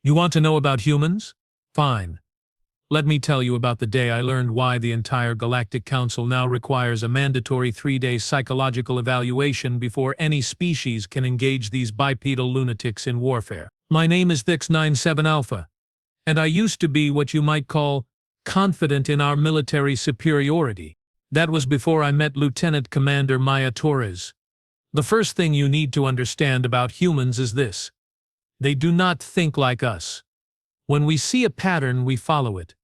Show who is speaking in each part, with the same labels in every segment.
Speaker 1: You want to know about humans? Fine. Let me tell you about the day I learned why the entire Galactic Council now requires a mandatory 3-day psychological evaluation before any species can engage these bipedal lunatics in warfare. My name is Thix97 Alpha, and I used to be what you might call confident in our military superiority. That was before I met Lieutenant Commander Maya Torres. The first thing you need to understand about humans is this: they do not think like us. When we see a pattern, we follow it.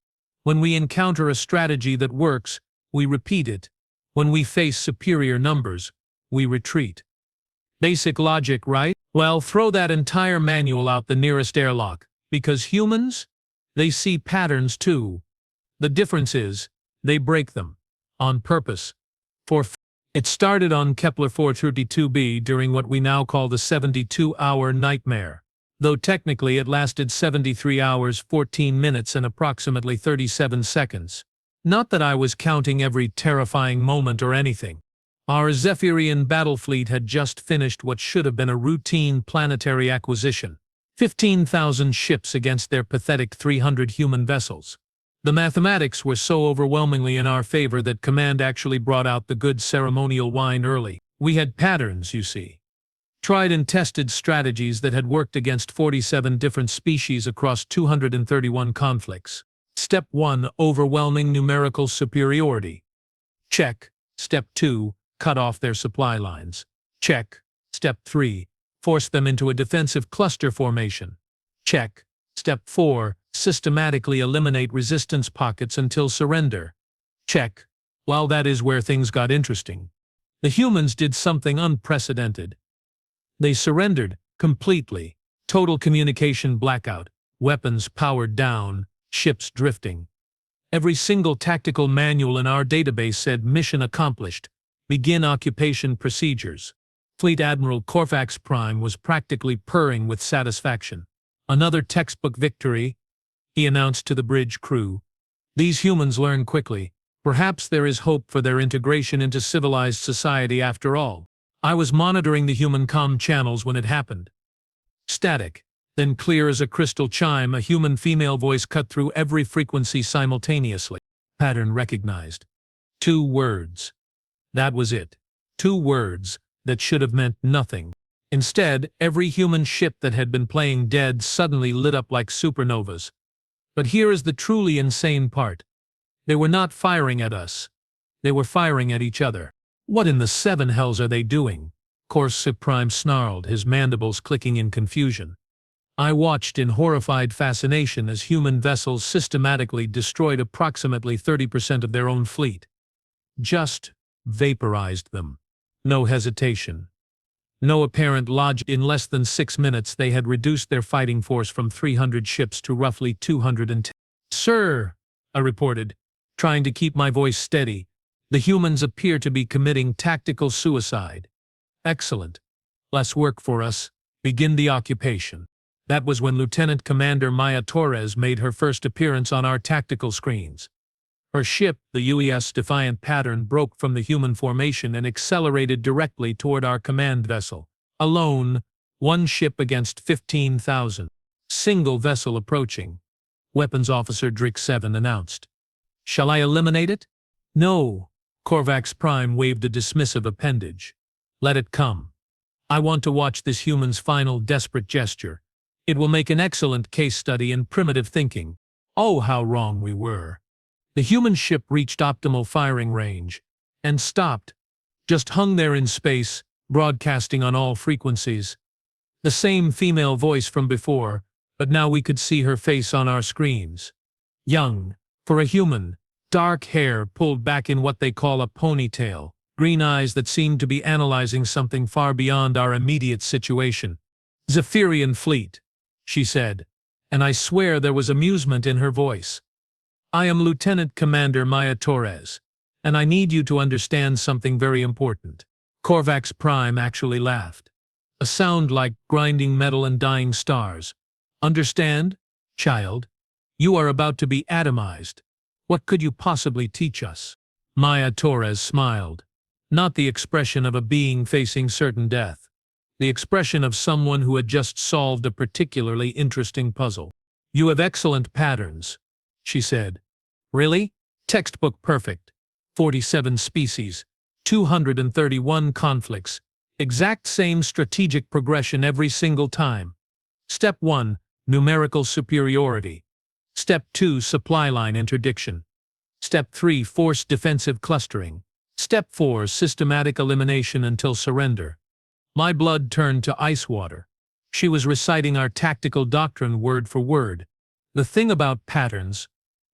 Speaker 1: When we encounter a strategy that works, we repeat it. When we face superior numbers, we retreat. Basic logic, right? Well, throw that entire manual out the nearest airlock, because humans, they see patterns too. The difference is, they break them. On purpose. It started on Kepler 432b during what we now call the 72-hour nightmare. Though technically it lasted 73 hours, 14 minutes and approximately 37 seconds. Not that I was counting every terrifying moment or anything. Our Zephyrian battle fleet had just finished what should have been a routine planetary acquisition. 15,000 ships against their pathetic 300 human vessels. The mathematics were so overwhelmingly in our favor that Command actually brought out the good ceremonial wine early. We had patterns, you see. Tried and tested strategies that had worked against 47 different species across 231 conflicts. Step 1. Overwhelming numerical superiority. Check. Step 2. Cut off their supply lines. Check. Step 3. Force them into a defensive cluster formation. Check. Step 4. Systematically eliminate resistance pockets until surrender. Check. Well, that is where things got interesting. The humans did something unprecedented. They surrendered completely. Total communication blackout, weapons powered down, ships drifting. Every single tactical manual in our database said mission accomplished. Begin occupation procedures. Fleet Admiral Corvax Prime was practically purring with satisfaction. Another textbook victory, he announced to the bridge crew. These humans learn quickly. Perhaps there is hope for their integration into civilized society after all. I was monitoring the human comm channels when it happened. Static, then clear as a crystal chime, a human female voice cut through every frequency simultaneously. Pattern recognized. 2 words. That was it. 2 words that should have meant nothing. Instead, every human ship that had been playing dead suddenly lit up like supernovas. But here is the truly insane part. They were not firing at us. They were firing at each other. What in the 7 hells are they doing? Corvax Prime snarled, his mandibles clicking in confusion. I watched in horrified fascination as human vessels systematically destroyed approximately 30% of their own fleet. Just vaporized them. No hesitation. No apparent logic. In less than 6 minutes they had reduced their fighting force from 300 ships to roughly 210. Sir, I reported, trying to keep my voice steady. The humans appear to be committing tactical suicide. Excellent. Less work for us. Begin the occupation. That was when Lieutenant Commander Maya Torres made her first appearance on our tactical screens. Her ship, the UES Defiant Pattern, broke from the human formation and accelerated directly toward our command vessel. Alone, 1 ship against 15,000. Single vessel approaching. Weapons Officer Drix7 announced. Shall I eliminate it? No. Corvax Prime waved a dismissive appendage. Let it come. I want to watch this human's final desperate gesture. It will make an excellent case study in primitive thinking. Oh, how wrong we were. The human ship reached optimal firing range and stopped, just hung there in space, broadcasting on all frequencies. The same female voice from before, but now we could see her face on our screens. Young, for a human, dark hair pulled back in what they call a ponytail, green eyes that seemed to be analyzing something far beyond our immediate situation. Zephyrian fleet, she said, and I swear there was amusement in her voice. I am Lieutenant Commander Maya Torres, and I need you to understand something very important. Corvax Prime actually laughed. A sound like grinding metal and dying stars. Understand, child? You are about to be atomized. What could you possibly teach us? Maya Torres smiled. Not the expression of a being facing certain death. the expression of someone who had just solved a particularly interesting puzzle. "You have excellent patterns," she said. "Really? Textbook perfect. 47 species, 231 conflicts, exact same strategic progression every single time. Step 1, numerical superiority. Step 2, supply line interdiction. Step 3, forced defensive clustering. Step 4, systematic elimination until surrender." My blood turned to ice water. She was reciting our tactical doctrine word for word. "The thing about patterns,"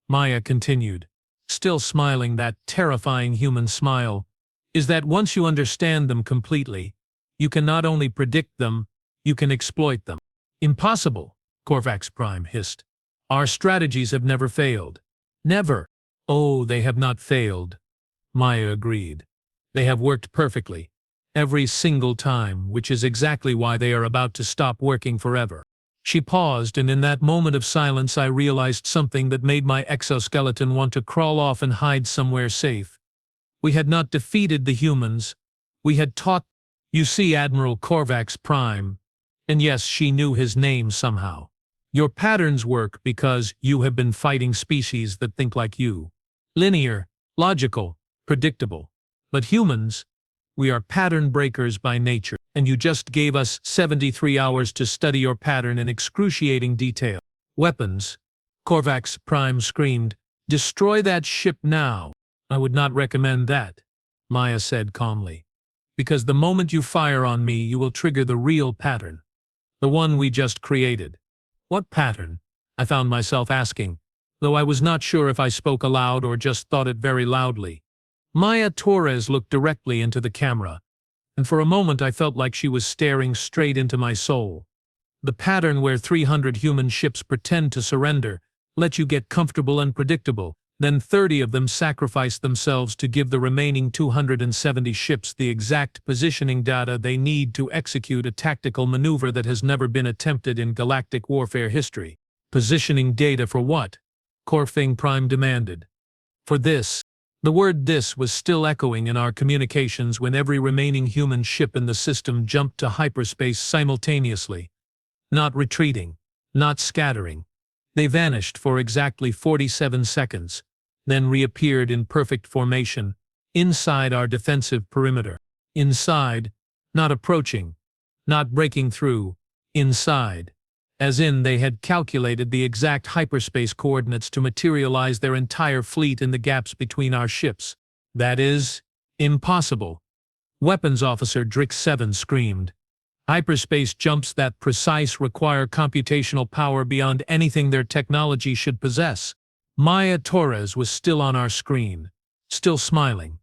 Speaker 1: Maya continued, still smiling that terrifying human smile, "is that once you understand them completely, you can not only predict them, you can exploit them." "Impossible," Corvax Prime hissed. "Our strategies have never failed." "Never." "Oh, they have not failed," Maya agreed. "They have worked perfectly. Every single time, which is exactly why they are about to stop working forever." She paused, and in that moment of silence I realized something that made my exoskeleton want to crawl off and hide somewhere safe. We had not defeated the humans. We had taught. "You see, Admiral Corvax Prime," and yes, she knew his name somehow, "your patterns work because you have been fighting species that think like you. Linear, logical, predictable. But humans, we are pattern breakers by nature, and you just gave us 73 hours to study your pattern in excruciating detail." "Weapons," Corvax Prime screamed. "Destroy that ship now." "I would not recommend that," Maya said calmly. "Because the moment you fire on me, you will trigger the real pattern. The one we just created." "What pattern?" I found myself asking, though I was not sure if I spoke aloud or just thought it very loudly. Maya Torres looked directly into the camera, and for a moment I felt like she was staring straight into my soul. "The pattern where 300 human ships pretend to surrender, let you get comfortable and predictable, then 30 of them sacrifice themselves to give the remaining 270 ships the exact positioning data they need to execute a tactical maneuver that has never been attempted in galactic warfare history." "Positioning data for what?" Corvax Prime demanded. "For this." The word "this" was still echoing in our communications when every remaining human ship in the system jumped to hyperspace simultaneously. Not retreating, not scattering. They vanished for exactly 47 seconds, then reappeared in perfect formation, inside our defensive perimeter. Inside, not approaching, not breaking through, inside. As in, they had calculated the exact hyperspace coordinates to materialize their entire fleet in the gaps between our ships. "That is impossible," Weapons Officer Drix 7 screamed. "Hyperspace jumps that precise require computational power beyond anything their technology should possess." Maya Torres was still on our screen, still smiling.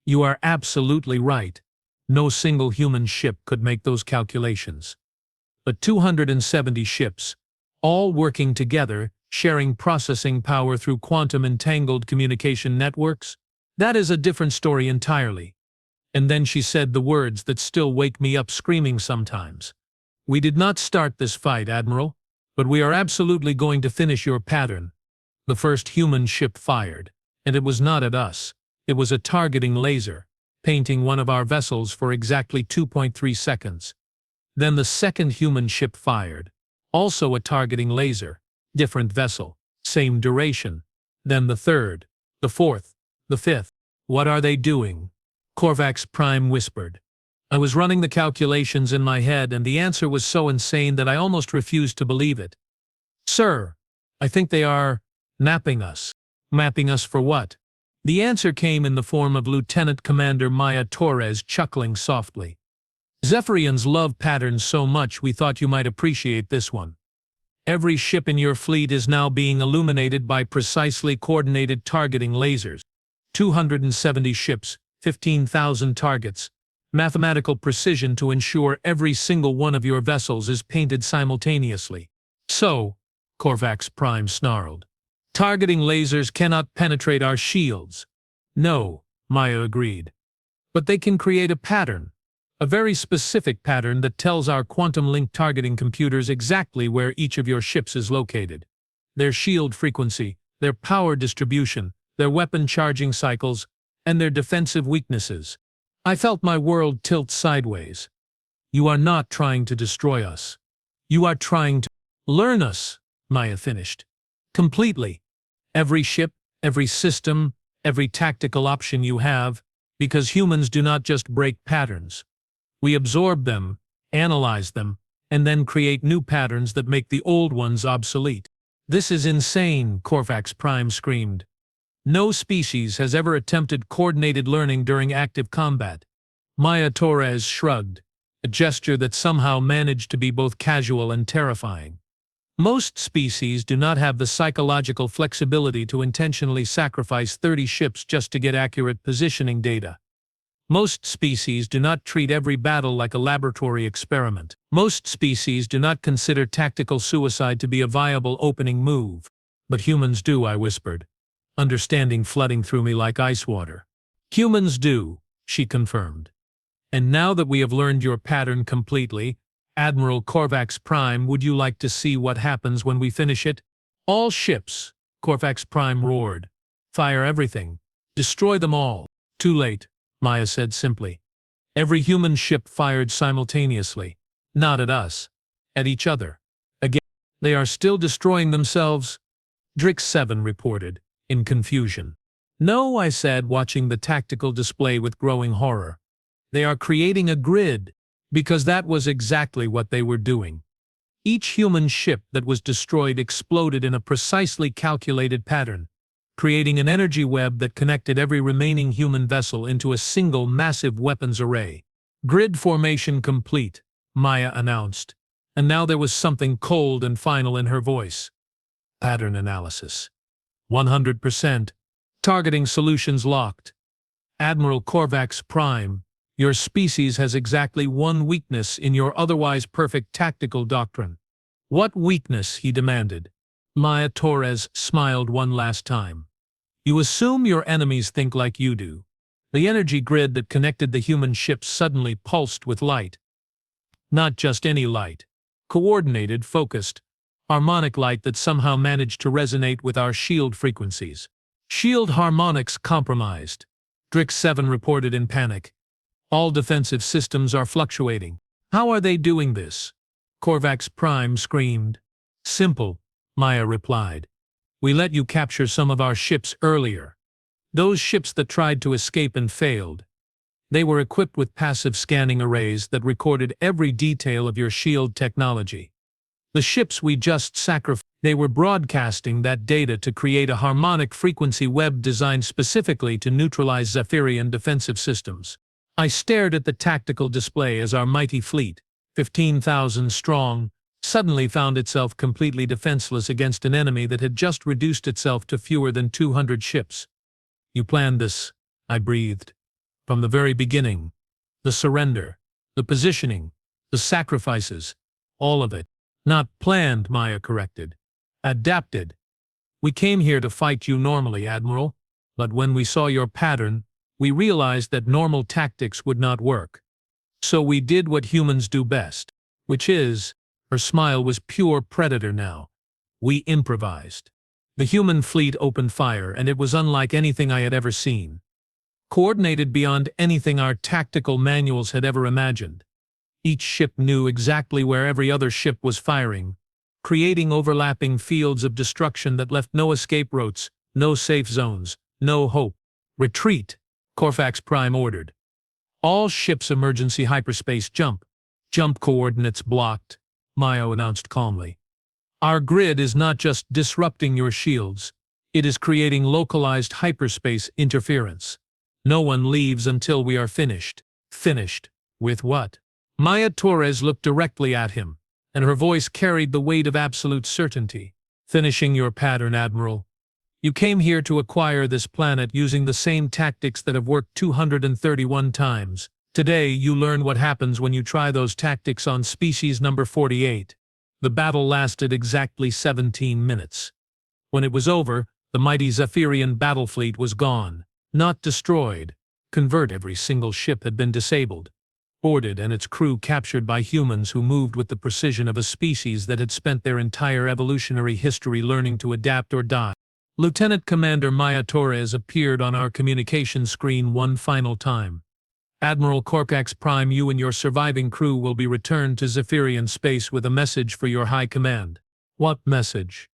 Speaker 1: "You are absolutely right. No single human ship could make those calculations. But 270 ships, all working together, sharing processing power through quantum-entangled communication networks? That is a different story entirely." And then she said the words that still wake me up screaming sometimes. "We did not start this fight, Admiral, but we are absolutely going to finish your pattern." The first human ship fired, and it was not at us. It was a targeting laser, painting one of our vessels for exactly 2.3 seconds. Then the second human ship fired, also a targeting laser, different vessel, same duration. Then the third, the fourth, the fifth. "What are they doing?" Corvax Prime whispered. I was running the calculations in my head, and the answer was so insane that I almost refused to believe it. "Sir, I think they are mapping us." "Mapping us for what?" The answer came in the form of Lieutenant Commander Maya Torres chuckling softly. "Zephyrians love patterns so much we thought you might appreciate this one. Every ship in your fleet is now being illuminated by precisely coordinated targeting lasers. 270 ships, 15,000 targets. Mathematical precision to ensure every single one of your vessels is painted simultaneously." "So," Corvax Prime snarled, "targeting lasers cannot penetrate our shields." "No," Maya agreed. "But they can create a pattern. A very specific pattern that tells our quantum-linked targeting computers exactly where each of your ships is located. Their shield frequency, their power distribution, their weapon charging cycles, and their defensive weaknesses." I felt my world tilt sideways. You are not trying to destroy us. You are trying to learn us, Maya finished. Completely. Every ship, every system, every tactical option you have, because humans do not just break patterns. We absorb them, analyze them, and then create new patterns that make the old ones obsolete. This is insane, Corvax Prime screamed. No species has ever attempted coordinated learning during active combat. Maya Torres shrugged, a gesture that somehow managed to be both casual and terrifying. Most species do not have the psychological flexibility to intentionally sacrifice 30 ships just to get accurate positioning data. Most species do not treat every battle like a laboratory experiment. Most species do not consider tactical suicide to be a viable opening move. But humans do, I whispered, understanding flooding through me like ice water. Humans do, she confirmed. And now that we have learned your pattern completely, Admiral Corvax Prime, would you like to see what happens when we finish it? All ships, Corvax Prime roared. Fire everything. Destroy them all. Too late, Maya said simply. Every human ship fired simultaneously. Not at us. At each other. Again, they are still destroying themselves, Drix 7 reported, in confusion. No, I said, watching the tactical display with growing horror. They are creating a grid, because that was exactly what they were doing. Each human ship that was destroyed exploded in a precisely calculated pattern, creating an energy web that connected every remaining human vessel into a single massive weapons array. Grid formation complete, Maya announced, and now there was something cold and final in her voice. Pattern analysis. 100%. Targeting solutions locked. Admiral Corvax Prime, your species has exactly one weakness in your otherwise perfect tactical doctrine. What weakness? He demanded. Maya Torres smiled one last time. You assume your enemies think like you do. The energy grid that connected the human ships suddenly pulsed with light. Not just any light. Coordinated, focused, harmonic light that somehow managed to resonate with our shield frequencies. Shield harmonics compromised, Drix 7 reported in panic. All defensive systems are fluctuating. How are they doing this? Corvax Prime screamed. Simple, Maya replied. We let you capture some of our ships earlier. Those ships that tried to escape and failed. They were equipped with passive scanning arrays that recorded every detail of your shield technology. The ships we just sacrificed, they were broadcasting that data to create a harmonic frequency web designed specifically to neutralize Zephyrian defensive systems. I stared at the tactical display as our mighty fleet, 15,000 strong, suddenly found itself completely defenseless against an enemy that had just reduced itself to fewer than 200 ships. You planned this, I breathed. From the very beginning. The surrender, the positioning, the sacrifices, all of it. Not planned, Maya corrected. Adapted. We came here to fight you normally, Admiral, but when we saw your pattern, we realized that normal tactics would not work. So we did what humans do best, which is, her smile was pure predator now. We improvised. The human fleet opened fire, and it was unlike anything I had ever seen. Coordinated beyond anything our tactical manuals had ever imagined. Each ship knew exactly where every other ship was firing, creating overlapping fields of destruction that left no escape routes, no safe zones, no hope. Retreat, Corvax Prime ordered. All ships emergency hyperspace jump. Jump coordinates blocked, Maya announced calmly. Our grid is not just disrupting your shields, it is creating localized hyperspace interference. No one leaves until we are finished. Finished. With what? Maya Torres looked directly at him, and her voice carried the weight of absolute certainty. Finishing your pattern, Admiral. You came here to acquire this planet using the same tactics that have worked 231 times. Today, you learn what happens when you try those tactics on species number 48. The battle lasted exactly 17 minutes. When it was over, the mighty Zephyrian battle fleet was gone. Not destroyed. Every single ship had been disabled. Boarded and its crew captured by humans who moved with the precision of a species that had spent their entire evolutionary history learning to adapt or die. Lieutenant Commander Maya Torres appeared on our communication screen one final time. Admiral Korkax Prime, you and your surviving crew will be returned to Zephyrian space with a message for your high command. What message?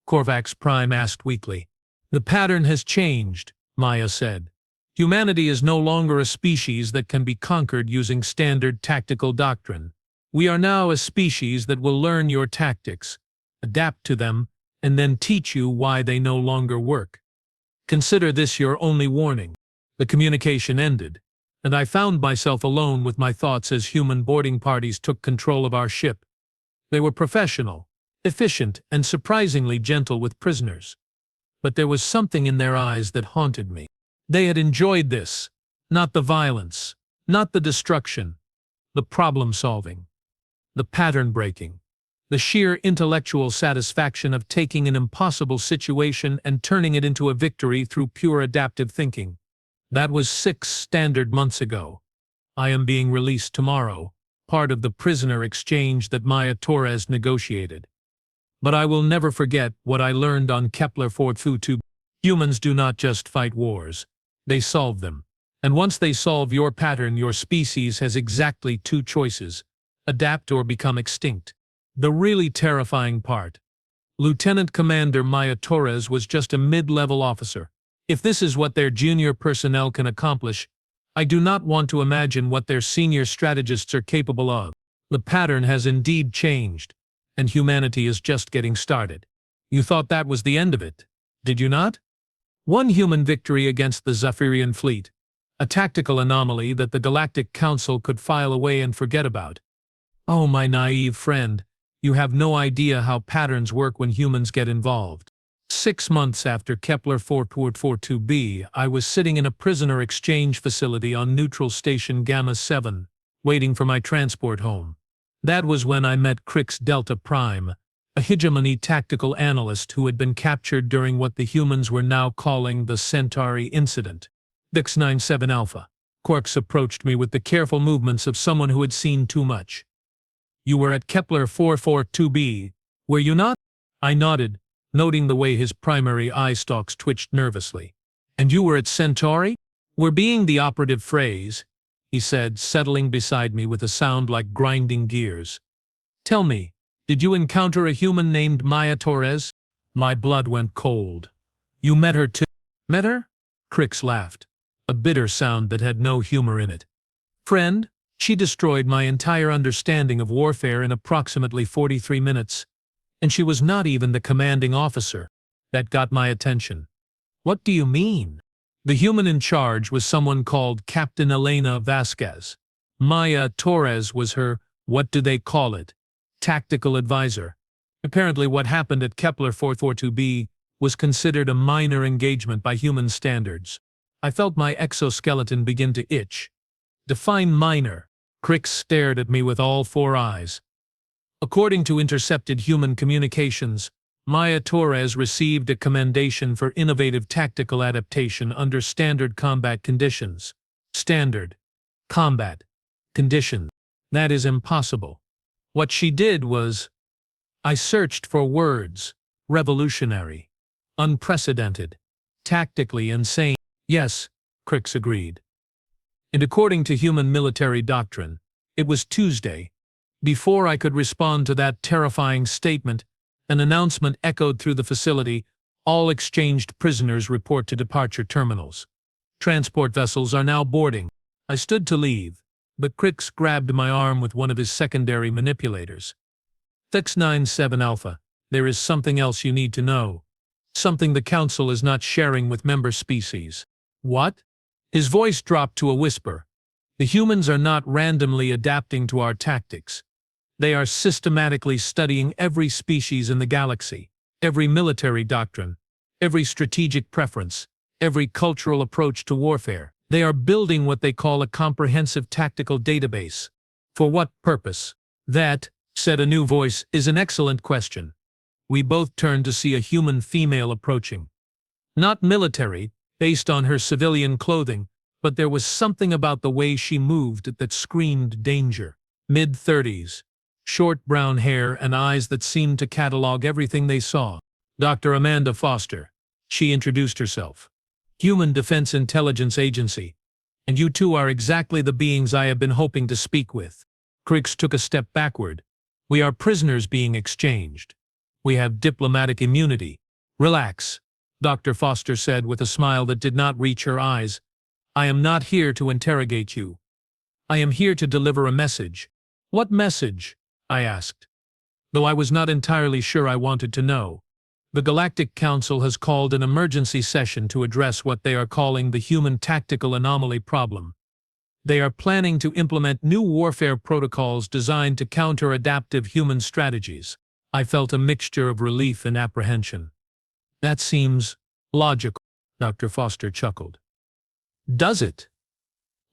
Speaker 1: Korvax Prime asked weakly. The pattern has changed, Maya said. Humanity is no longer a species that can be conquered using standard tactical doctrine. We are now a species that will learn your tactics, adapt to them, and then teach you why they no longer work. Consider this your only warning. The communication ended, and I found myself alone with my thoughts as human boarding parties took control of our ship. They were professional, efficient, and surprisingly gentle with prisoners. But there was something in their eyes that haunted me. They had enjoyed this, not the violence, not the destruction, the problem-solving, the pattern-breaking, the sheer intellectual satisfaction of taking an impossible situation and turning it into a victory through pure adaptive thinking. That was 6 standard months ago. I am being released tomorrow, part of the prisoner exchange that Maya Torres negotiated. But I will never forget what I learned on Kepler 422. Humans do not just fight wars, they solve them. And once they solve your pattern, your species has exactly 2 choices: adapt or become extinct. The really terrifying part. Lieutenant Commander Maya Torres was just a mid-level officer. If this is what their junior personnel can accomplish, I do not want to imagine what their senior strategists are capable of. The pattern has indeed changed, and humanity is just getting started. You thought that was the end of it, did you not? One human victory against the Zephyrian fleet, a tactical anomaly that the Galactic Council could file away and forget about. Oh, my naive friend, you have no idea how patterns work when humans get involved. 6 months after Kepler 442b, I was sitting in a prisoner exchange facility on Neutral Station Gamma 7, waiting for my transport home. That was when I met Crix Delta Prime, a hegemony tactical analyst who had been captured during what the humans were now calling the Centauri Incident. 697 Alpha. Quarks approached me with the careful movements of someone who had seen too much. You were at Kepler 442b, were you not? I nodded, noting the way his primary eye stalks twitched nervously. And you were at Centauri? We're being the operative phrase, he said, settling beside me with a sound like grinding gears. Tell me, did you encounter a human named Maya Torres? My blood went cold. You met her too? Met her? Crix laughed, a bitter sound that had no humor in it. Friend, she destroyed my entire understanding of warfare in approximately 43 minutes. And she was not even the commanding officer. That got my attention. What do you mean? The human in charge was someone called Captain Elena Vasquez. Maya Torres was her, what do they call it, tactical advisor. Apparently what happened at Kepler 442b was considered a minor engagement by human standards. I felt my exoskeleton begin to itch. Define minor. Crix stared at me with all 4 eyes. According to intercepted human communications, Maya Torres received a commendation for innovative tactical adaptation under standard combat conditions. Standard combat conditions. That is impossible. What she did was... I searched for words. Revolutionary. Unprecedented. Tactically insane. Yes, Crix agreed. And according to human military doctrine, it was Tuesday. Before I could respond to that terrifying statement, an announcement echoed through the facility: all exchanged prisoners report to departure terminals. Transport vessels are now boarding. I stood to leave, but Crix grabbed my arm with one of his secondary manipulators. 697 Alpha, there is something else you need to know. Something the Council is not sharing with member species. What? His voice dropped to a whisper. The humans are not randomly adapting to our tactics. They are systematically studying every species in the galaxy, every military doctrine, every strategic preference, every cultural approach to warfare. They are building what they call a comprehensive tactical database. For what purpose? That, said a new voice, is an excellent question. We both turned to see a human female approaching. Not military, based on her civilian clothing, but there was something about the way she moved that screamed danger. Mid-30s, short brown hair and eyes that seemed to catalog everything they saw. Dr. Amanda Foster. She introduced herself. Human Defense Intelligence Agency. And you two are exactly the beings I have been hoping to speak with. Crix took a step backward. We are prisoners being exchanged. We have diplomatic immunity. Relax, Dr. Foster said with a smile that did not reach her eyes. I am not here to interrogate you. I am here to deliver a message. What message? I asked, though I was not entirely sure I wanted to know. The Galactic Council has called an emergency session to address what they are calling the human tactical anomaly problem. They are planning to implement new warfare protocols designed to counter adaptive human strategies. I felt a mixture of relief and apprehension. That seems logical, Dr. Foster chuckled. Does it?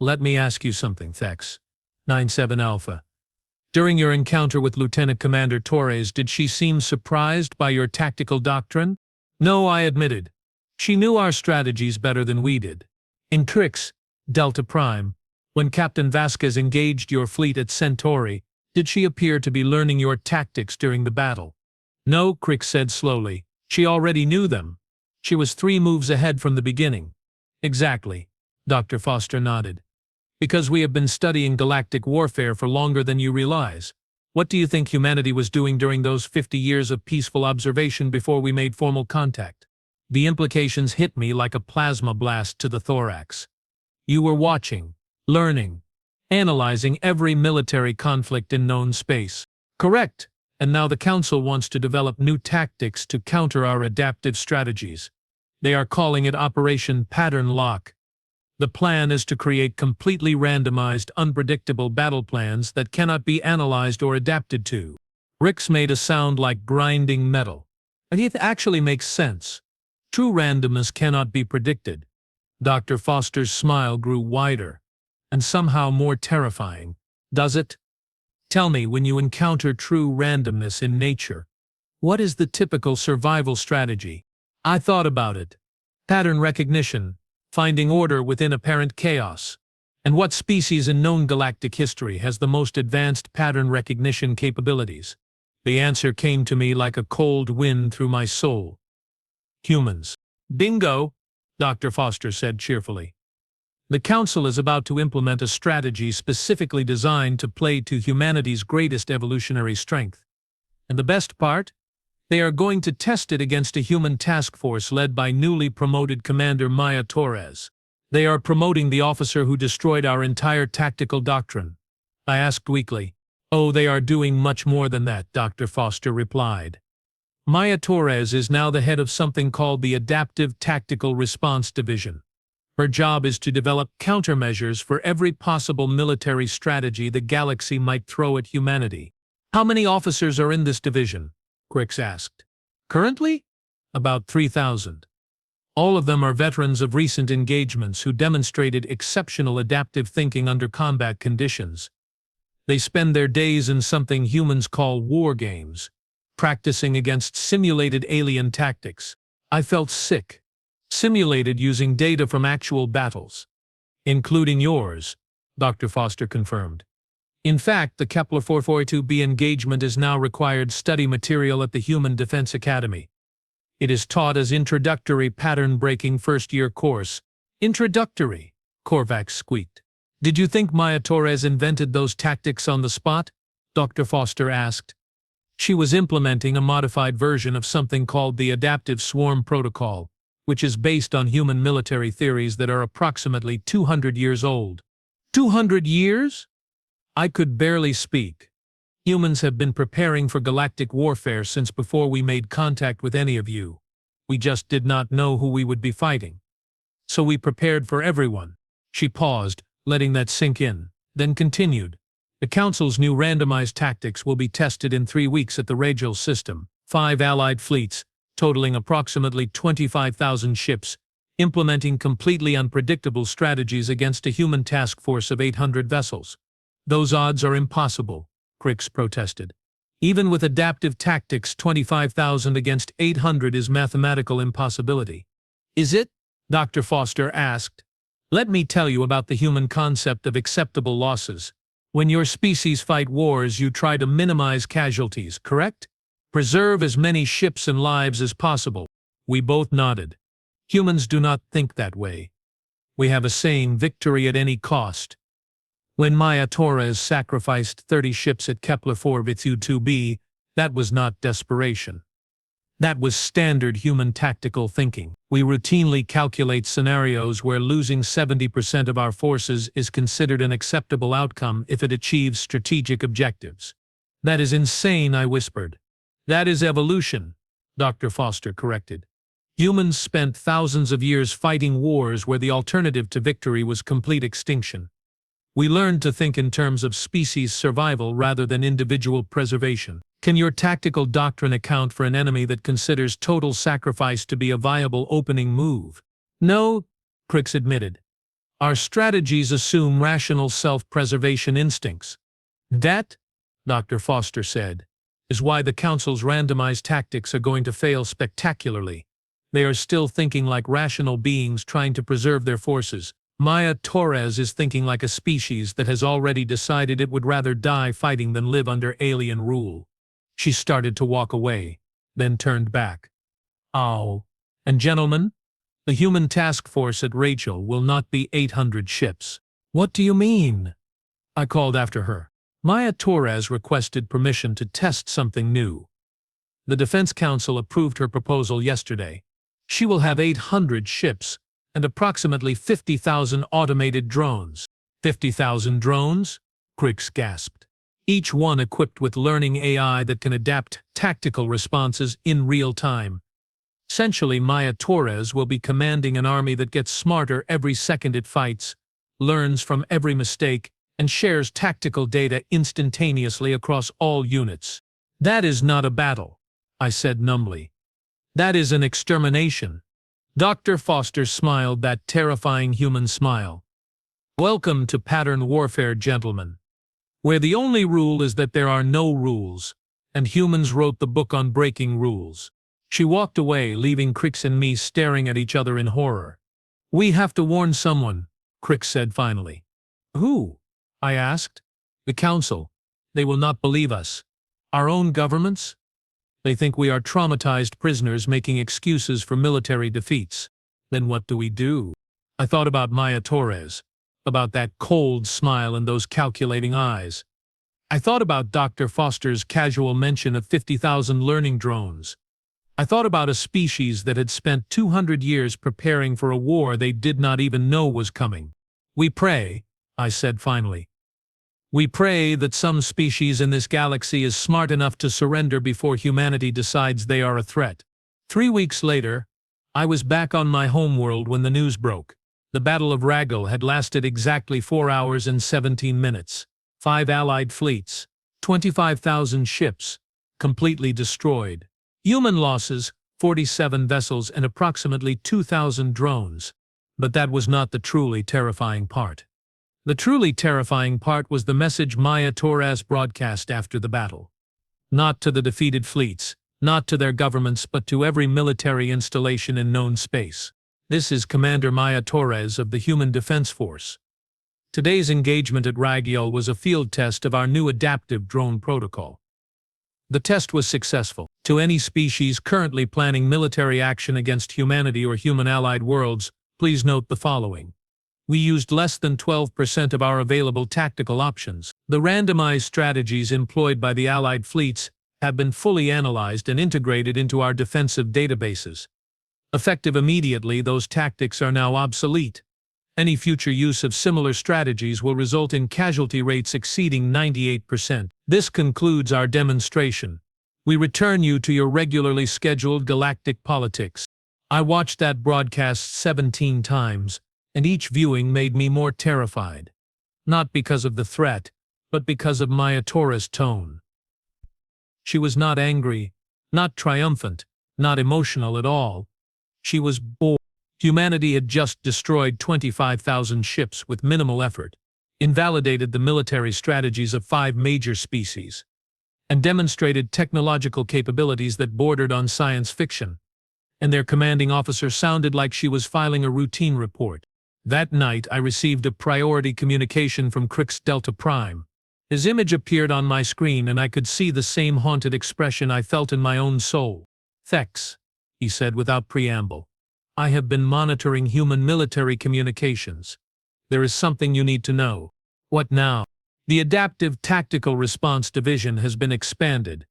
Speaker 1: Let me ask you something, Thex. 97 Alpha. During your encounter with Lieutenant Commander Torres, did she seem surprised by your tactical doctrine? No, I admitted. She knew our strategies better than we did. In Crix, Delta Prime, when Captain Vasquez engaged your fleet at Centauri, did she appear to be learning your tactics during the battle? No, Crix said slowly. She already knew them. She was 3 moves ahead from the beginning. Exactly, Dr. Foster nodded. Because we have been studying galactic warfare for longer than you realize. What do you think humanity was doing during those 50 years of peaceful observation before we made formal contact? The implications hit me like a plasma blast to the thorax. You were watching, learning, analyzing every military conflict in known space. Correct, and now the Council wants to develop new tactics to counter our adaptive strategies. They are calling it Operation Pattern Lock. The plan is to create completely randomized, unpredictable battle plans that cannot be analyzed or adapted to. Rix made a sound like grinding metal. It actually makes sense. True randomness cannot be predicted. Dr. Foster's smile grew wider, and somehow more terrifying. Does it? Tell me, when you encounter true randomness in nature, what is the typical survival strategy? I thought about it. Pattern recognition. Finding order within apparent chaos. And what species in known galactic history has the most advanced pattern recognition capabilities? The answer came to me like a cold wind through my soul. Humans. Bingo, Dr. Foster said cheerfully. The Council is about to implement a strategy specifically designed to play to humanity's greatest evolutionary strength. And the best part? They are going to test it against a human task force led by newly promoted Commander Maya Torres. They are promoting the officer who destroyed our entire tactical doctrine. I asked weakly. Oh, they are doing much more than that, Dr. Foster replied. Maya Torres is now the head of something called the Adaptive Tactical Response Division. Her job is to develop countermeasures for every possible military strategy the galaxy might throw at humanity. How many officers are in this division? Crix asked. Currently? About 3,000. All of them are veterans of recent engagements who demonstrated exceptional adaptive thinking under combat conditions. They spend their days in something humans call war games, practicing against simulated alien tactics. I felt sick. Simulated using data from actual battles. Including yours, Dr. Foster confirmed. In fact, the Kepler 442b engagement is now required study material at the Human Defense Academy. It is taught as introductory pattern-breaking first-year course. Introductory, Korvax squeaked. Did you think Maya Torres invented those tactics on the spot? Dr. Foster asked. She was implementing a modified version of something called the Adaptive Swarm Protocol, which is based on human military theories that are approximately 200 years old. 200 years? I could barely speak. Humans have been preparing for galactic warfare since before we made contact with any of you. We just did not know who we would be fighting. So we prepared for everyone. She paused, letting that sink in, then continued. The Council's new randomized tactics will be tested in 3 weeks at the Ragel system. 5 allied fleets, totaling approximately 25,000 ships, implementing completely unpredictable strategies against a human task force of 800 vessels. Those odds are impossible, Crix protested. Even with adaptive tactics, 25,000 against 800 is mathematical impossibility. Is it? Dr. Foster asked. Let me tell you about the human concept of acceptable losses. When your species fight wars, you try to minimize casualties, correct? Preserve as many ships and lives as possible. We both nodded. Humans do not think that way. We have a saying, victory at any cost. When Maya Torres sacrificed 30 ships at Kepler 4 Vitu-2b, that was not desperation. That was standard human tactical thinking. We routinely calculate scenarios where losing 70% of our forces is considered an acceptable outcome if it achieves strategic objectives. That is insane, I whispered. That is evolution, Dr. Foster corrected. Humans spent thousands of years fighting wars where the alternative to victory was complete extinction. We learned to think in terms of species survival rather than individual preservation. Can your tactical doctrine account for an enemy that considers total sacrifice to be a viable opening move? No, Crix admitted. Our strategies assume rational self-preservation instincts. That, Dr. Foster said, is why the Council's randomized tactics are going to fail spectacularly. They are still thinking like rational beings trying to preserve their forces. Maya Torres is thinking like a species that has already decided it would rather die fighting than live under alien rule. She started to walk away, then turned back. Oh, and gentlemen, the human task force at Rachel will not be 800 ships. What do you mean? I called after her. Maya Torres requested permission to test something new. The Defense Council approved her proposal yesterday. She will have 800 ships and approximately 50,000 automated drones. 50,000 drones? Crix gasped. Each one equipped with learning AI that can adapt tactical responses in real time. Essentially, Maya Torres will be commanding an army that gets smarter every second it fights, learns from every mistake, and shares tactical data instantaneously across all units. That is not a battle, I said numbly. That is an extermination. Dr. Foster smiled that terrifying human smile. Welcome to pattern warfare, gentlemen, where the only rule is that there are no rules, and humans wrote the book on breaking rules. She walked away, leaving Crix and me staring at each other in horror. We have to warn someone, Crix said finally. Who? I asked. The Council. They will not believe us. Our own governments? They think we are traumatized prisoners making excuses for military defeats. Then what do we do? I thought about Maya Torres, about that cold smile and those calculating eyes. I thought about Dr. Foster's casual mention of 50,000 learning drones. I thought about a species that had spent 200 years preparing for a war they did not even know was coming. We pray, I said finally. We pray that some species in this galaxy is smart enough to surrender before humanity decides they are a threat. 3 weeks later, I was back on my homeworld when the news broke. The Battle of Ragel had lasted exactly 4 hours and 17 minutes. 5 Allied fleets, 25,000 ships, completely destroyed. Human losses, 47 vessels and approximately 2,000 drones. But that was not the truly terrifying part. The truly terrifying part was the message Maya Torres broadcast after the battle. Not to the defeated fleets, not to their governments, but to every military installation in known space. This is Commander Maya Torres of the Human Defense Force. Today's engagement at Ragel was a field test of our new adaptive drone protocol. The test was successful. To any species currently planning military action against humanity or human-allied worlds, please note the following. We used less than 12% of our available tactical options. The randomized strategies employed by the Allied fleets have been fully analyzed and integrated into our defensive databases. Effective immediately, those tactics are now obsolete. Any future use of similar strategies will result in casualty rates exceeding 98%. This concludes our demonstration. We return you to your regularly scheduled galactic politics. I watched that broadcast 17 times. And each viewing made me more terrified. Not because of the threat, but because of Maya Torres' tone. She was not angry, not triumphant, not emotional at all. She was bored. Humanity had just destroyed 25,000 ships with minimal effort, invalidated the military strategies of 5 major species, and demonstrated technological capabilities that bordered on science fiction. And their commanding officer sounded like she was filing a routine report. That night, I received a priority communication from Crix Delta Prime. His image appeared on my screen and I could see the same haunted expression I felt in my own soul. Thanks, he said without preamble. I have been monitoring human military communications. There is something you need to know. What now? The Adaptive Tactical Response Division has been expanded.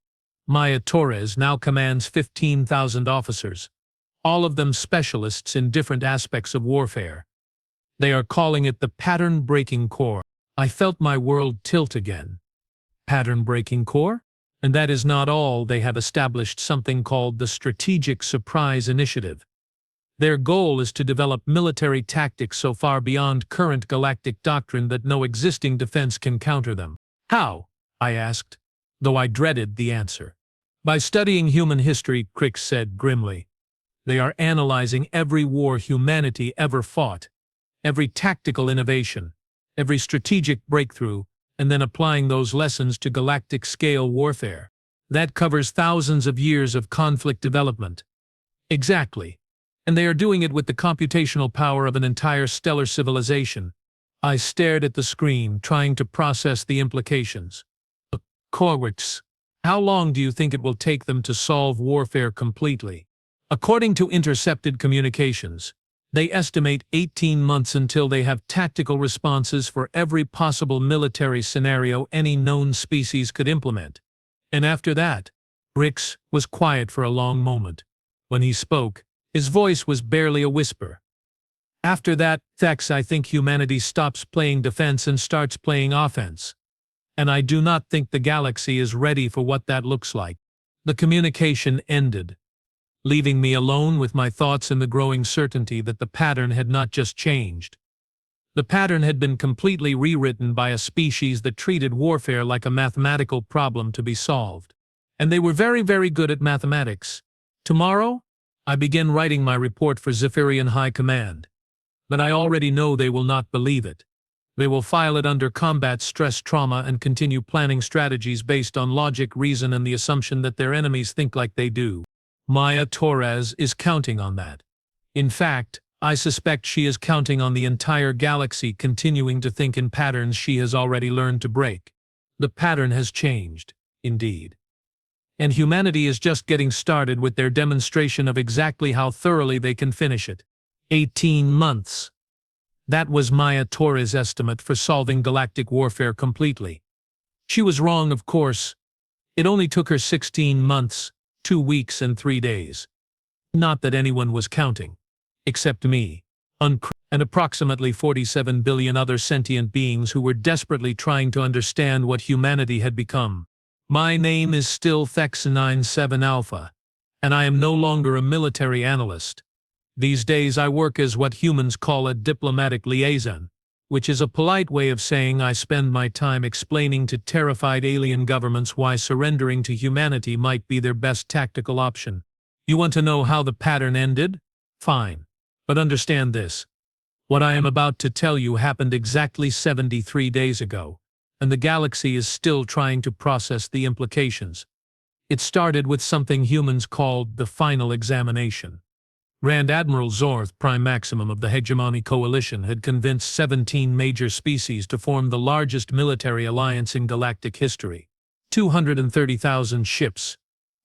Speaker 1: Maya Torres now commands 15,000 officers, all of them specialists in different aspects of warfare. They are calling it the Pattern Breaking Corps. I felt my world tilt again. Pattern Breaking Corps? And that is not all. They have established something called the Strategic Surprise Initiative. Their goal is to develop military tactics so far beyond current galactic doctrine that no existing defense can counter them. How? I asked, though I dreaded the answer. By studying human history, Crix said grimly. They are analyzing every war humanity ever fought, every tactical innovation, every strategic breakthrough, and then applying those lessons to galactic-scale warfare. That covers thousands of years of conflict development. Exactly. And they are doing it with the computational power of an entire stellar civilization. I stared at the screen, trying to process the implications. Corwix, how long do you think it will take them to solve warfare completely? According to intercepted communications, they estimate 18 months until they have tactical responses for every possible military scenario any known species could implement. And after that, Rix was quiet for a long moment. When he spoke, his voice was barely a whisper. After that, Thex, I think humanity stops playing defense and starts playing offense. And I do not think the galaxy is ready for what that looks like. The communication ended, leaving me alone with my thoughts and the growing certainty that the pattern had not just changed. The pattern had been completely rewritten by a species that treated warfare like a mathematical problem to be solved. And they were very, very good at mathematics. Tomorrow, I begin writing my report for Zephyrian High Command. But I already know they will not believe it. They will file it under combat stress trauma and continue planning strategies based on logic, reason, and the assumption that their enemies think like they do. Maya Torres is counting on that. In fact, I suspect she is counting on the entire galaxy continuing to think in patterns she has already learned to break. The pattern has changed, indeed. And humanity is just getting started with their demonstration of exactly how thoroughly they can finish it. 18 months. That was Maya Torres' estimate for solving galactic warfare completely. She was wrong, of course. It only took her 16 months, 2 weeks and 3 days. Not that anyone was counting. Except me, and approximately 47 billion other sentient beings who were desperately trying to understand what humanity had become. My name is still Thex-97 Alpha, and I am no longer a military analyst. These days I work as what humans call a diplomatic liaison, which is a polite way of saying I spend my time explaining to terrified alien governments why surrendering to humanity might be their best tactical option. You want to know how the pattern ended? Fine. But understand this. What I am about to tell you happened exactly 73 days ago, and the galaxy is still trying to process the implications. It started with something humans called the final examination. Grand Admiral Zorth, Prime Maximum of the Hegemony Coalition, had convinced 17 major species to form the largest military alliance in galactic history. 230,000 ships,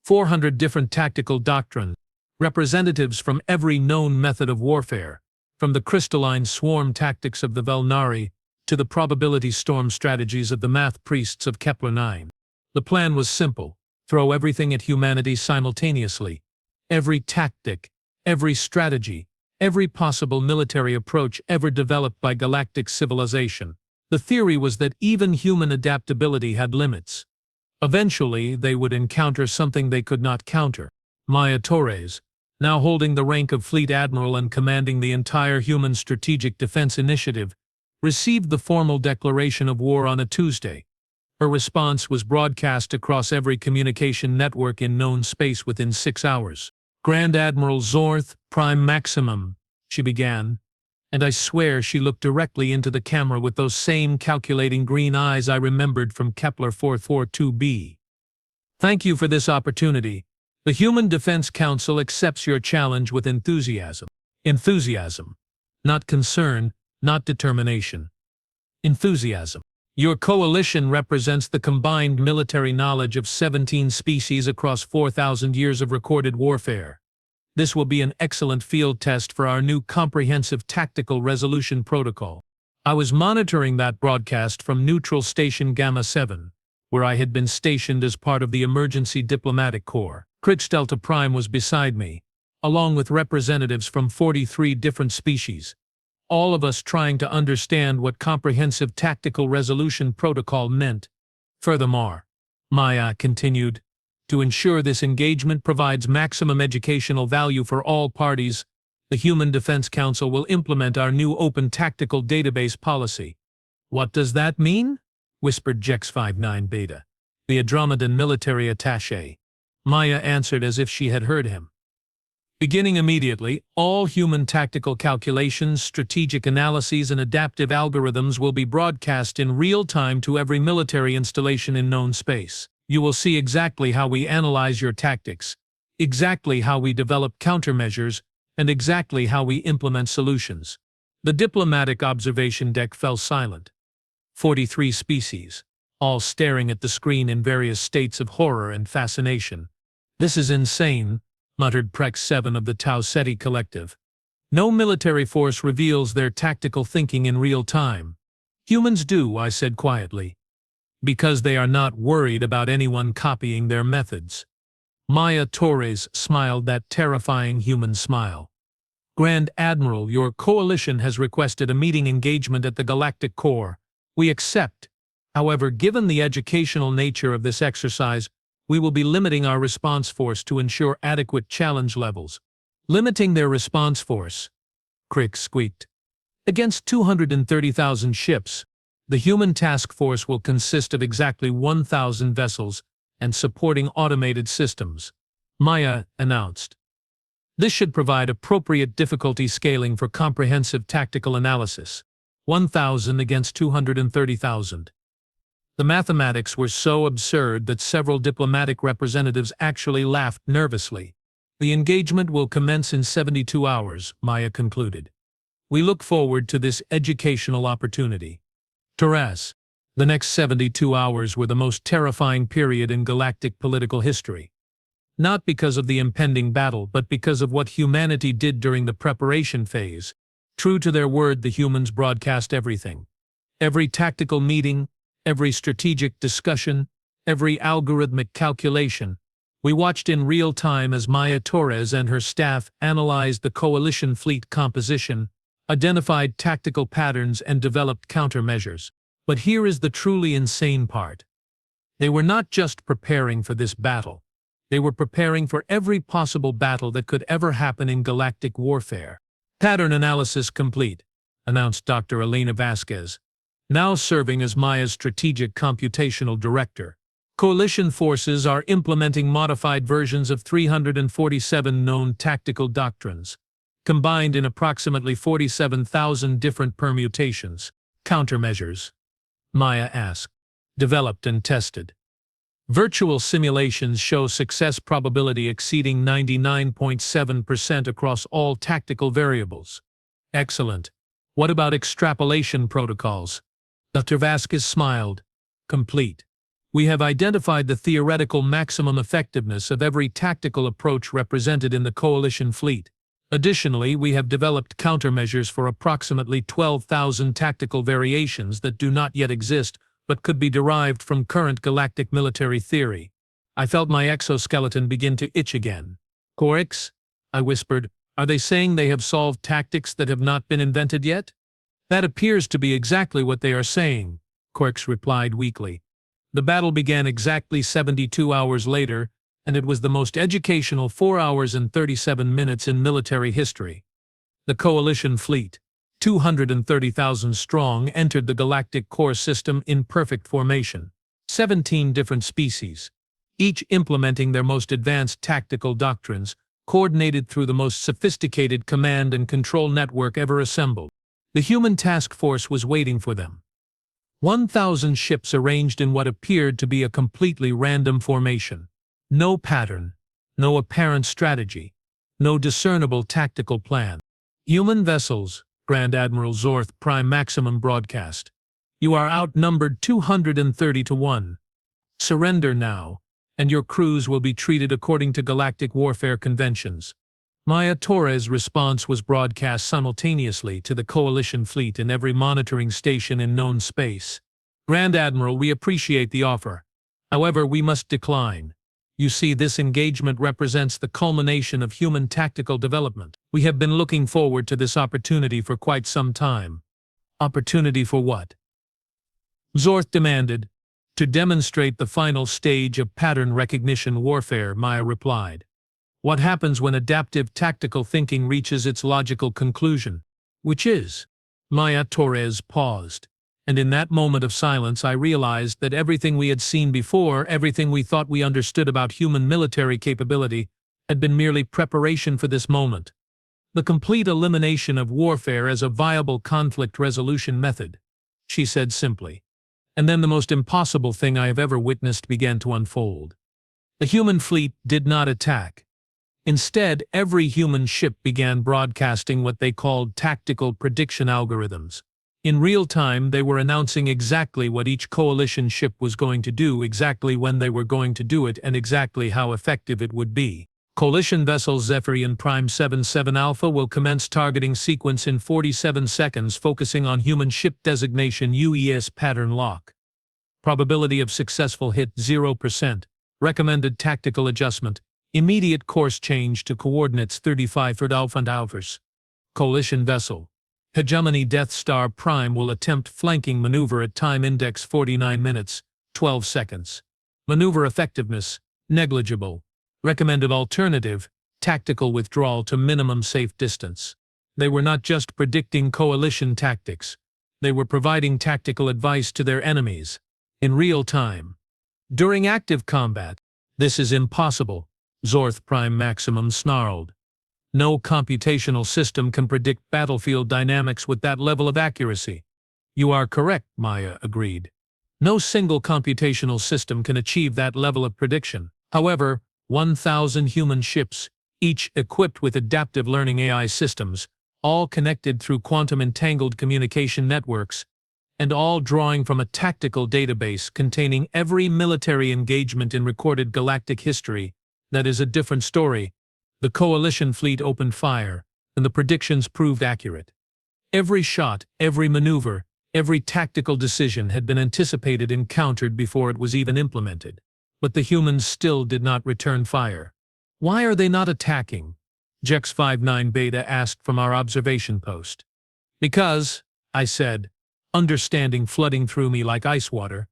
Speaker 1: 400 different tactical doctrines, representatives from every known method of warfare, from the crystalline swarm tactics of the Velnari to the probability storm strategies of the math priests of Kepler 9. The plan was simple: throw everything at humanity simultaneously. Every tactic, every strategy, every possible military approach ever developed by galactic civilization. The theory was that even human adaptability had limits. Eventually, they would encounter something they could not counter. Maya Torres, now holding the rank of Fleet Admiral and commanding the entire Human Strategic Defense Initiative, received the formal declaration of war on a Tuesday. Her response was broadcast across every communication network in known space within 6 hours. Grand Admiral Zorth, Prime Maximum, she began, and I swear she looked directly into the camera with those same calculating green eyes I remembered from Kepler 442b. Thank you for this opportunity. The Human Defense Council accepts your challenge with enthusiasm. Enthusiasm. Not concern, not determination. Enthusiasm. Your coalition represents the combined military knowledge of 17 species across 4,000 years of recorded warfare. This will be an excellent field test for our new Comprehensive Tactical Resolution Protocol. I was monitoring that broadcast from Neutral Station Gamma 7, where I had been stationed as part of the Emergency Diplomatic Corps. Crix Delta Prime was beside me, along with representatives from 43 different species, all of us trying to understand what Comprehensive Tactical Resolution Protocol meant. Furthermore, Maya continued, to ensure this engagement provides maximum educational value for all parties, the Human Defense Council will implement our new open tactical database policy. What does that mean? Whispered Jex-59 Beta, the Andromedan military attaché. Maya answered as if she had heard him. Beginning immediately, all human tactical calculations, strategic analyses, and adaptive algorithms will be broadcast in real time to every military installation in known space. You will see exactly how we analyze your tactics, exactly how we develop countermeasures, and exactly how we implement solutions. The diplomatic observation deck fell silent. 43 species, all staring at the screen in various states of horror and fascination. This is insane, muttered Prex 7 of the Tau Ceti Collective. No military force reveals their tactical thinking in real time. Humans do, I said quietly, because they are not worried about anyone copying their methods. Maya Torres smiled that terrifying human smile. Grand Admiral, your coalition has requested a meeting engagement at the Galactic Core. We accept. However, given the educational nature of this exercise, we will be limiting our response force to ensure adequate challenge levels. Limiting their response force, Crick squeaked. Against 230,000 ships, the human task force will consist of exactly 1,000 vessels and supporting automated systems, Maya announced. This should provide appropriate difficulty scaling for comprehensive tactical analysis. 1,000 against 230,000. The mathematics were so absurd that several diplomatic representatives actually laughed nervously. The engagement will commence in 72 hours, Maya concluded. We look forward to this educational opportunity. Torres, the next 72 hours were the most terrifying period in galactic political history. Not because of the impending battle, but because of what humanity did during the preparation phase. True to their word, the humans broadcast everything. Every tactical meeting, every strategic discussion, every algorithmic calculation. We watched in real time as Maya Torres and her staff analyzed the coalition fleet composition, identified tactical patterns, and developed countermeasures. But here is the truly insane part. They were not just preparing for this battle. They were preparing for every possible battle that could ever happen in galactic warfare. Pattern analysis complete, announced Dr. Elena Vasquez, now serving as Maya's strategic computational director. Coalition forces are implementing modified versions of 347 known tactical doctrines, combined in approximately 47,000 different permutations. Countermeasures, Maya asked, developed and tested. Virtual simulations show success probability exceeding 99.7% across all tactical variables. Excellent. What about extrapolation protocols? Dr. Vasquez smiled. Complete. We have identified the theoretical maximum effectiveness of every tactical approach represented in the coalition fleet. Additionally, we have developed countermeasures for approximately 12,000 tactical variations that do not yet exist, but could be derived from current galactic military theory. I felt my exoskeleton begin to itch again. Corix, I whispered, are they saying they have solved tactics that have not been invented yet? That appears to be exactly what they are saying, Corix replied weakly. The battle began exactly 72 hours later, and it was the most educational 4 hours and 37 minutes in military history. The coalition fleet, 230,000 strong, entered the galactic core system in perfect formation. 17 different species, each implementing their most advanced tactical doctrines, coordinated through the most sophisticated command and control network ever assembled. The human task force was waiting for them. 1,000 ships arranged in what appeared to be a completely random formation. No pattern, no apparent strategy, no discernible tactical plan. Human vessels, Grand Admiral Zorth Prime Maximum broadcast. You are outnumbered 230 to 1. Surrender now, and your crews will be treated according to galactic warfare conventions. Maya Torres' response was broadcast simultaneously to the Coalition fleet in every monitoring station in known space. Grand Admiral, we appreciate the offer. However, we must decline. You see, this engagement represents the culmination of human tactical development. We have been looking forward to this opportunity for quite some time. Opportunity for what? Zorth demanded. To demonstrate the final stage of pattern recognition warfare, Maya replied. What happens when adaptive tactical thinking reaches its logical conclusion? Which is? Maya Torres paused. And in that moment of silence I realized that everything we had seen before, everything we thought we understood about human military capability, had been merely preparation for this moment. The complete elimination of warfare as a viable conflict resolution method, she said simply. And then the most impossible thing I have ever witnessed began to unfold. The human fleet did not attack. Instead, every human ship began broadcasting what they called tactical prediction algorithms. In real time, they were announcing exactly what each coalition ship was going to do, exactly when they were going to do it, and exactly how effective it would be. Coalition vessel Zephyrian Prime 77 Alpha will commence targeting sequence in 47 seconds, focusing on human ship designation UES pattern lock. Probability of successful hit 0%. Recommended tactical adjustment. Immediate course change to coordinates 35 hours. Coalition vessel Hegemony Death Star Prime will attempt flanking maneuver at time index 49 minutes, 12 seconds. Maneuver effectiveness, negligible. Recommended alternative, tactical withdrawal to minimum safe distance. They were not just predicting coalition tactics. They were providing tactical advice to their enemies, in real time. During active combat, this is impossible, Zorth Prime Maximum snarled. No computational system can predict battlefield dynamics with that level of accuracy. You are correct, Maya agreed. No single computational system can achieve that level of prediction. However, 1,000 human ships, each equipped with adaptive learning AI systems, all connected through quantum-entangled communication networks, and all drawing from a tactical database containing every military engagement in recorded galactic history, that is a different story. The coalition fleet opened fire, and the predictions proved accurate. Every shot, every maneuver, every tactical decision had been anticipated and countered before it was even implemented. But the humans still did not return fire. Why are they not attacking? Jex 59 Beta asked from our observation post. Because, I said, understanding flooding through me like ice water,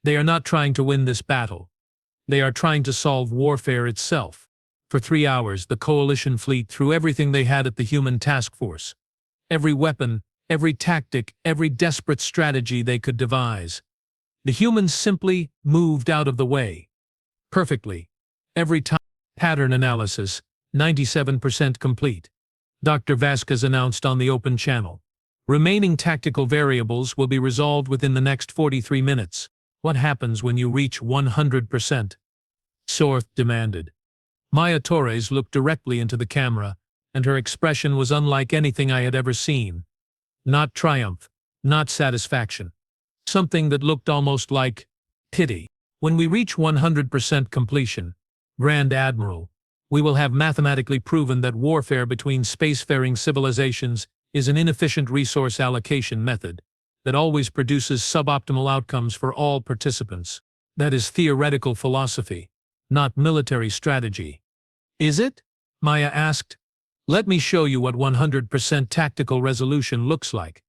Speaker 1: they are not trying to win this battle. They are trying to solve warfare itself. For 3 hours, the coalition fleet threw everything they had at the human task force. Every weapon, every tactic, every desperate strategy they could devise. The humans simply moved out of the way. Perfectly. Every time. Pattern analysis, 97% complete. Dr. Vasquez announced on the open channel. Remaining tactical variables will be resolved within the next 43 minutes. What happens when you reach 100%? Zorth demanded. Maya Torres looked directly into the camera, and her expression was unlike anything I had ever seen. Not triumph, not satisfaction. Something that looked almost like pity. When we reach 100% completion, Grand Admiral, we will have mathematically proven that warfare between spacefaring civilizations is an inefficient resource allocation method that always produces suboptimal outcomes for all participants. That is theoretical philosophy, not military strategy. Is it? Maya asked. Let me show you what 100% tactical resolution looks like.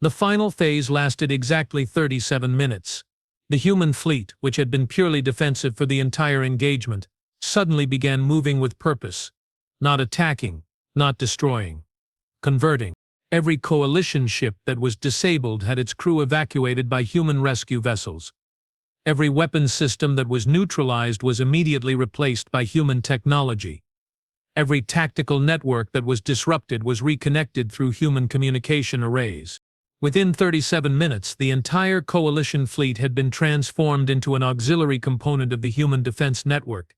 Speaker 1: The final phase lasted exactly 37 minutes. The human fleet, which had been purely defensive for the entire engagement, suddenly began moving with purpose. Not attacking, not destroying. Converting. Every coalition ship that was disabled had its crew evacuated by human rescue vessels. Every weapon system that was neutralized was immediately replaced by human technology. Every tactical network that was disrupted was reconnected through human communication arrays. Within 37 minutes, the entire coalition fleet had been transformed into an auxiliary component of the human defense network.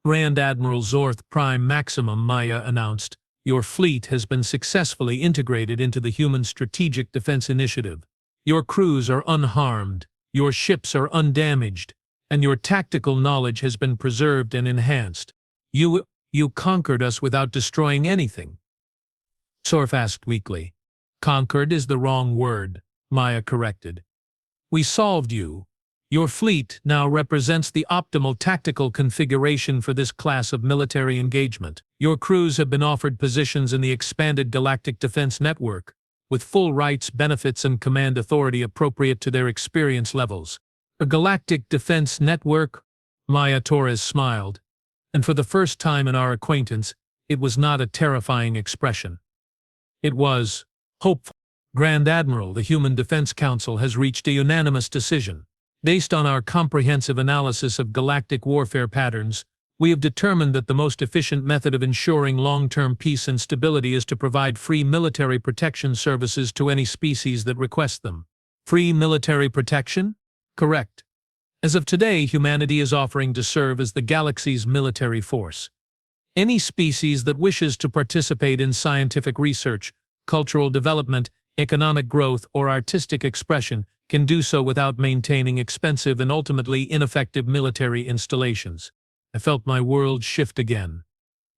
Speaker 1: Grand Admiral Zorth Prime Maximum, Maya announced, your fleet has been successfully integrated into the human strategic defense initiative. Your crews are unharmed, your ships are undamaged, and your tactical knowledge has been preserved and enhanced. You You conquered us without destroying anything. Sorf asked weakly. Conquered is the wrong word, Maya corrected. We solved you. Your fleet now represents the optimal tactical configuration for this class of military engagement. Your crews have been offered positions in the expanded Galactic Defense Network, with full rights, benefits, and command authority appropriate to their experience levels. A Galactic Defense Network? Maya Torres smiled, and for the first time in our acquaintance, it was not a terrifying expression. It was hopeful. Grand Admiral, the Human Defense Council has reached a unanimous decision. Based on our comprehensive analysis of galactic warfare patterns, we have determined that the most efficient method of ensuring long-term peace and stability is to provide free military protection services to any species that request them. Free military protection? Correct. As of today, humanity is offering to serve as the galaxy's military force. Any species that wishes to participate in scientific research, cultural development, economic growth, or artistic expression can do so without maintaining expensive and ultimately ineffective military installations. I felt my world shift again.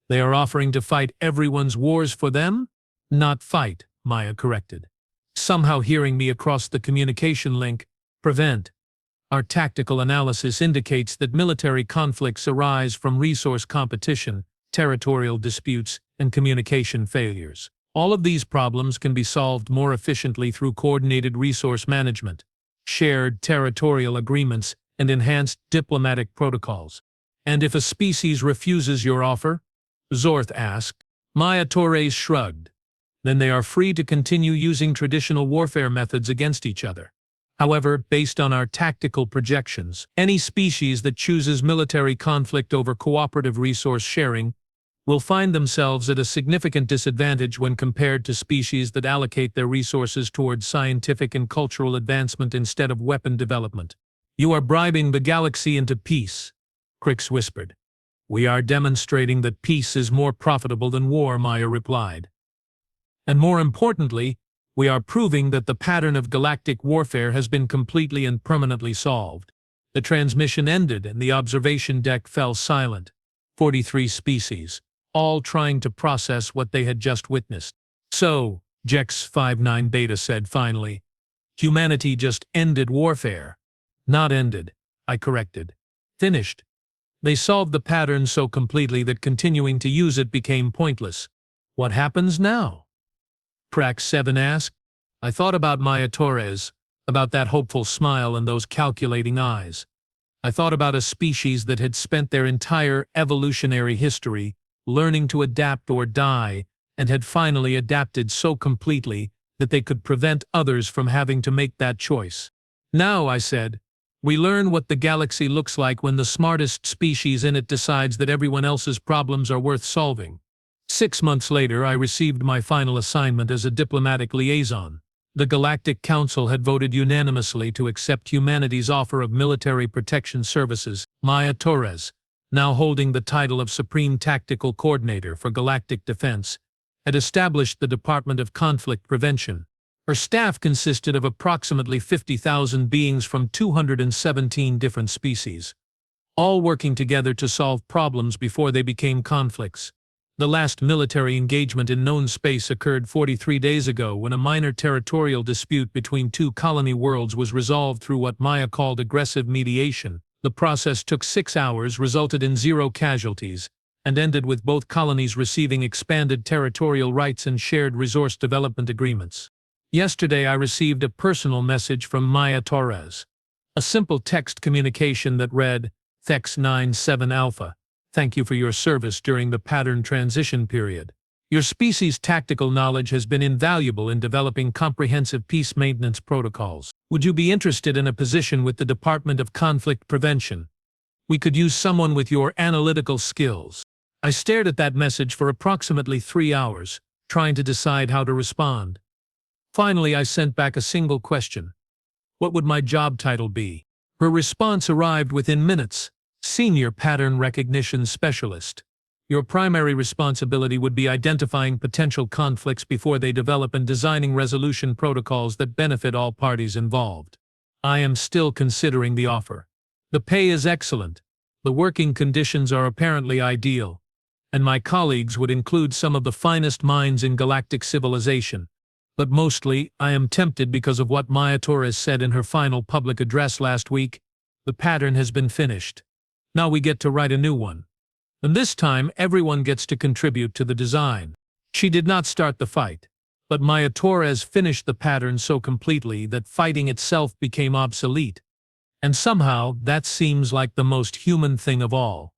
Speaker 1: They are offering to fight everyone's wars for them? Not fight, Maya corrected. Somehow hearing me across the communication link, prevent. Our tactical analysis indicates that military conflicts arise from resource competition, territorial disputes, and communication failures. All of these problems can be solved more efficiently through coordinated resource management, shared territorial agreements, and enhanced diplomatic protocols. And if a species refuses your offer? Zorth asked. Maya Torres shrugged. Then they are free to continue using traditional warfare methods against each other. However, based on our tactical projections, any species that chooses military conflict over cooperative resource sharing will find themselves at a significant disadvantage when compared to species that allocate their resources towards scientific and cultural advancement instead of weapon development. You are bribing the galaxy into peace, Crix whispered. We are demonstrating that peace is more profitable than war, Maya replied. And more importantly, we are proving that the pattern of galactic warfare has been completely and permanently solved. The transmission ended and the observation deck fell silent. 43 species, all trying to process what they had just witnessed. So, Jex 59 Beta said finally, humanity just ended warfare. Not ended, I corrected. Finished. They solved the pattern so completely that continuing to use it became pointless. What happens now? Prax 7 asked. I thought about Maya Torres, about that hopeful smile and those calculating eyes. I thought about a species that had spent their entire evolutionary history learning to adapt or die, and had finally adapted so completely that they could prevent others from having to make that choice. Now, I said, we learn what the galaxy looks like when the smartest species in it decides that everyone else's problems are worth solving. 6 months later, I received my final assignment as a diplomatic liaison. The Galactic Council had voted unanimously to accept humanity's offer of military protection services. Maya Torres, now holding the title of Supreme Tactical Coordinator for Galactic Defense, had established the Department of Conflict Prevention. Her staff consisted of approximately 50,000 beings from 217 different species, all working together to solve problems before they became conflicts. The last military engagement in known space occurred 43 days ago when a minor territorial dispute between two colony worlds was resolved through what Maya called aggressive mediation. The process took 6 hours, resulted in 0 casualties, and ended with both colonies receiving expanded territorial rights and shared resource development agreements. Yesterday I received a personal message from Maya Torres. A simple text communication that read, Thex 97 Alpha. Thank you for your service during the pattern transition period. Your species' tactical knowledge has been invaluable in developing comprehensive peace maintenance protocols. Would you be interested in a position with the Department of Conflict Prevention? We could use someone with your analytical skills. I stared at that message for approximately 3 hours, trying to decide how to respond. Finally, I sent back a single question. What would my job title be? Her response arrived within minutes. Senior Pattern Recognition Specialist. Your primary responsibility would be identifying potential conflicts before they develop and designing resolution protocols that benefit all parties involved. I am still considering the offer. The pay is excellent. The working conditions are apparently ideal. and my colleagues would include some of the finest minds in galactic civilization. But mostly, I am tempted because of what Maya Torres said in her final public address last week. The pattern has been finished. Now we get to write a new one. And this time, everyone gets to contribute to the design. She did not start the fight, but Maya Torres finished the pattern so completely that fighting itself became obsolete. And somehow, that seems like the most human thing of all.